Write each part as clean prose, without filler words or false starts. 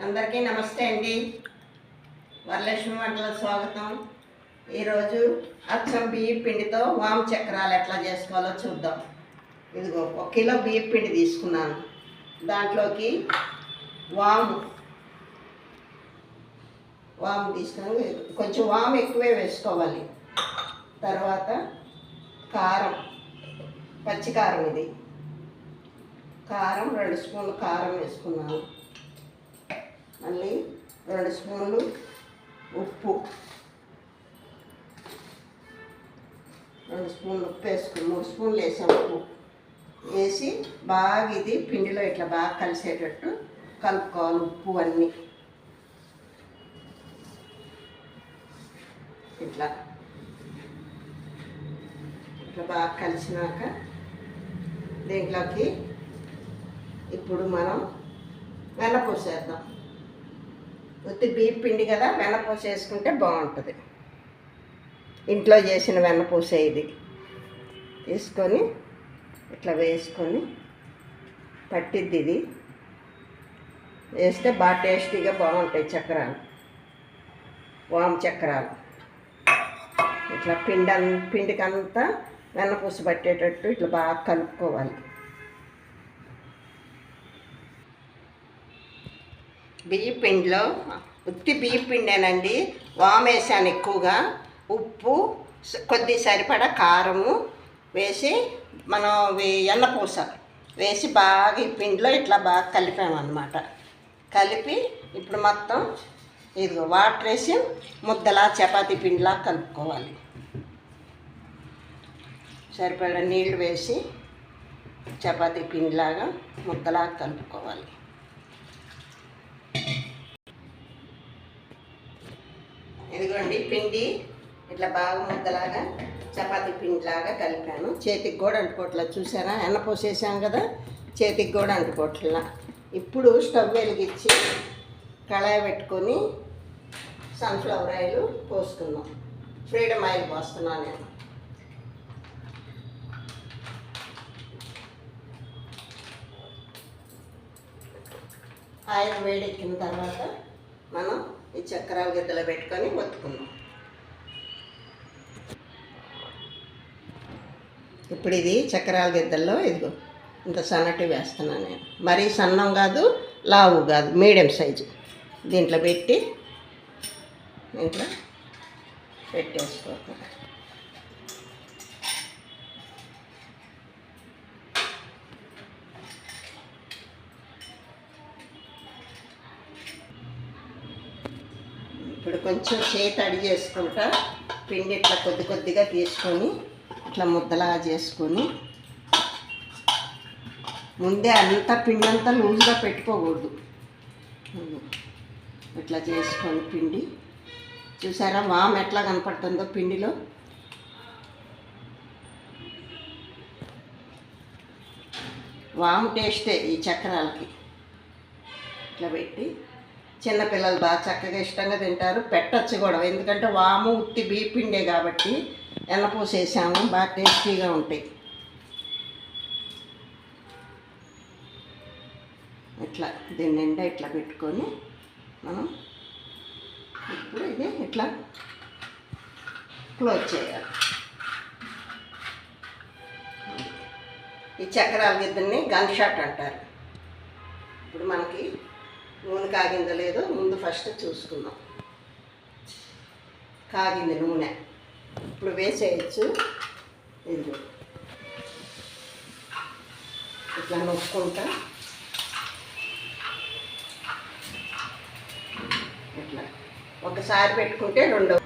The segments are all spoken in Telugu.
అందరికీ నమస్తే అండి. వరలక్ష్మి వంటలకు స్వాగతం. ఈరోజు అచ్చం బియ్యం పిండితో వాము చక్రాలు ఎట్లా చేసుకోవాలో చూద్దాం. ఇదిగో 1 కిలో బియ్యం పిండి తీసుకున్నాను. దాంట్లోకి వాము తీసుకొని కొంచెం వాము ఎక్కువే వేసుకోవాలి. తర్వాత కారం, పచ్చికారం, ఇది కారం 2 స్పూన్లు కారం వేసుకున్నాను. మళ్ళీ 2 స్పూన్లు ఉప్పు, 2 స్పూన్లు ఉప్పు వేసుకుని 3 స్పూన్లు వేసాం. ఉప్పు వేసి బాగా ఇది పిండిలో ఇట్లా బాగా కలిసేటట్టు కలుపుకోవాలి. ఉప్పు అన్నీ ఇట్లా బాగా కలిసినాక దీంట్లోకి ఇప్పుడు మనం వెన్నపూస వేద్దాం. ఉత్తి బియ్యం పిండి కదా, వెన్నపూస వేసుకుంటే బాగుంటుంది. ఇంట్లో చేసిన వెన్నపూస ఇది తీసుకొని ఇట్లా వేసుకొని పట్టిద్ది. ఇది వేస్తే బాగా టేస్టీగా బాగుంటాయి చక్రాలు, వాము చక్రాలు. ఇట్లా పిండికంతా వెన్నపూస పట్టేటట్టు ఇట్లా బాగా కలుపుకోవాలి. బియ్యం పిండిలో ఉత్తి బియ్యం పిండేనండి. వాము వేసాను ఎక్కువగా. ఉప్పు, కొద్ది సరిపడా కారము వేసి మనం వెన్నపూస వేసి బాగా ఈ పిండిలో ఇట్లా బాగా కలిపామన్నమాట. కలిపి ఇప్పుడు మొత్తం ఇదిగో వాటర్ వేసి ముద్దలా చపాతీ పిండిలా కలుపుకోవాలి. సరిపడా నీళ్లు వేసి చపాతీ పిండిలాగా ముద్దలా కలుపుకోవాలి. ఇదిగోండి పిండి ఇట్లా బాగా ముద్దలాగా చపాతీ పిండిలాగా కలిపాను. చేతికి కూడా అంటుకోవట్లా, చూసారా? వెన్నపూసేసాం కదా, చేతికి కూడా అంటుకోవట్లా. ఇప్పుడు స్టవ్ వెలిగించి కళాయి పెట్టుకొని సన్ఫ్లవర్ ఆయిల్ పోసుకుందాం. ఫ్రీడమ్ ఆయిల్ పోస్తున్నాను నేను. ఆయిల్ వేడెక్కిన తర్వాత మనం ఈ చక్రాల గిద్దలో పెట్టుకొని ఒత్తుకుందాం. ఇప్పుడు ఇది చక్రాల గిద్దల్లో ఇదిగో ఇంత సన్నటి వేస్తున్నాను నేను. మరీ సన్నం కాదు, లావు కాదు, మీడియం సైజు. దీంట్లో పెట్టేసుకోవాలి. ఇప్పుడు కొంచెం చేతి అడి చేసుకుంటా పిండి ఇట్లా కొద్దిగా తీసుకొని ఇట్లా ముద్దలా చేసుకొని, ముందే అంతా పిండి అంతా లూజ్గా పెట్టుకోకూడదు. ఇట్లా చేసుకొని పిండి, చూసారా వాము ఎట్లా కనపడుతుందో పిండిలో. వాము టేస్టే ఈ చక్రాలకి. ఇట్లా పెట్టి చిన్నపిల్లలు బాగా చక్కగా ఇష్టంగా తింటారు. పెట్టచ్చు కూడా, ఎందుకంటే వాము ఉత్తి బియ్యం పిండే కాబట్టి వెన్నపూస వేసాము, బాగా టేస్టీగా ఉంటాయి. ఇట్లా దీని నిండా ఇట్లా పెట్టుకొని మనం ఇప్పుడు ఇది ఇట్లా క్లోజ్ చేయాలి. ఈ చక్రాల గిద్దల్ని గన్ షాట్ అంటారు. ఇప్పుడు మనకి నూనె కాగిందో లేదో ముందు ఫస్ట్ చూసుకుందాం. కాగింది నూనె, ఇప్పుడు వేసేయచ్చు. ఇది ఇట్లా నొక్కుంటా ఇట్లా ఒకసారి పెట్టుకుంటే రెండో.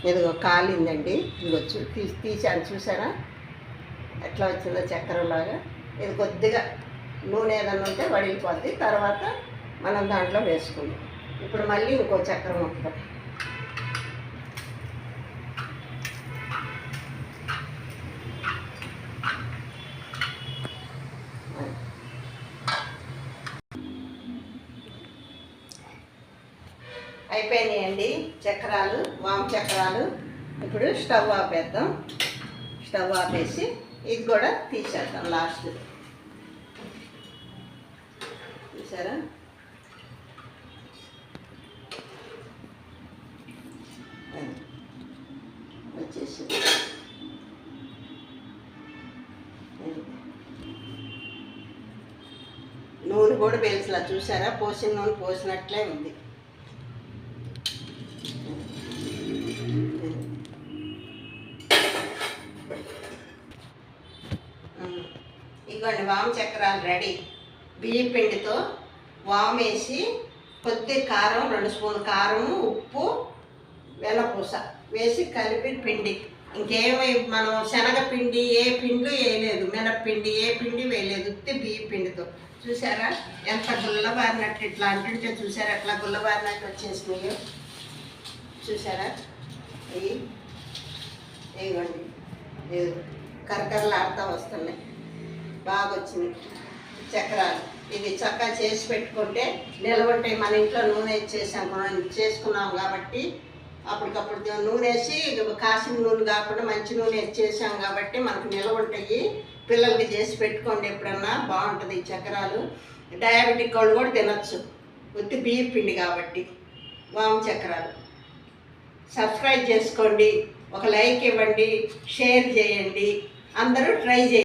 ఇదిగో కాలిందండి. ఇదిగొచ్చు తీసాను, చూసారా ఎట్లా వచ్చిందో చక్కెరలాగా. ఇది కొద్దిగా నూనె ఏదన్నా ఉంటే వడిలిపోద్ది. తర్వాత మనం దాంట్లో వేసుకుందాం. ఇప్పుడు మళ్ళీ ఇంకో చక్కెర ముక్క. అయిపోయినాయండి చక్రాలు, వాము చక్రాలు. ఇప్పుడు స్టవ్ ఆపేద్దాం. స్టవ్ ఆపేసి ఇది కూడా తీసేద్దాం లాస్ట్. చూసారా నూనె కూడా వేసలా, చూసారా? పోసిన నూనె పోసినట్లే ఉంది. ఇదిగోండి వాము చక్రాలు రెడీ. బియ్యం పిండితో వాము వేసి కొద్ది కారం, 2 స్పూన్లు కారము, ఉప్పు, వెన్నపూస వేసి కలిపి పిండి. ఇంకేమీ మనం శనగపిండి ఏ పిండి వేయలేదు, మినప్పిండి ఏ పిండి వేయలేదు, ఉత్తి బియ్యం పిండితో. చూసారా ఎంత గుల్లబారినట్టు, ఇట్లా అంటుంటే చూసారా అట్లా గుల్లబారినట్టు వచ్చేసినాయో. చూసారా? ఇవ్వండి, కరకరలాడుతూ వస్తున్నాయి, బాగా వచ్చినాయి చక్రాలు. ఇది చక్కగా చేసి పెట్టుకుంటే నిల్వ ఉంటాయి. మన ఇంట్లో నూనె చేసుకున్నాం కాబట్టి అప్పటికప్పుడు నూనె వేసి, కాసిన నూనె కాకుండా మంచి నూనె చేసాం కాబట్టి మనకు నిల్వ ఉంటాయి. పిల్లలకి చేసి పెట్టుకోండి ఎప్పుడన్నా, బాగుంటుంది ఈ చక్రాలు. డయాబెటిక్ వాళ్ళు కూడా తినచ్చు, ఉత్తి బియ్యం పిండి కాబట్టి. వాము చక్రాలు సబ్స్క్రైబ్ చేసుకోండి, ఒక లైక్ ఇవ్వండి, షేర్ చేయండి, అందరూ ట్రై చేయండి.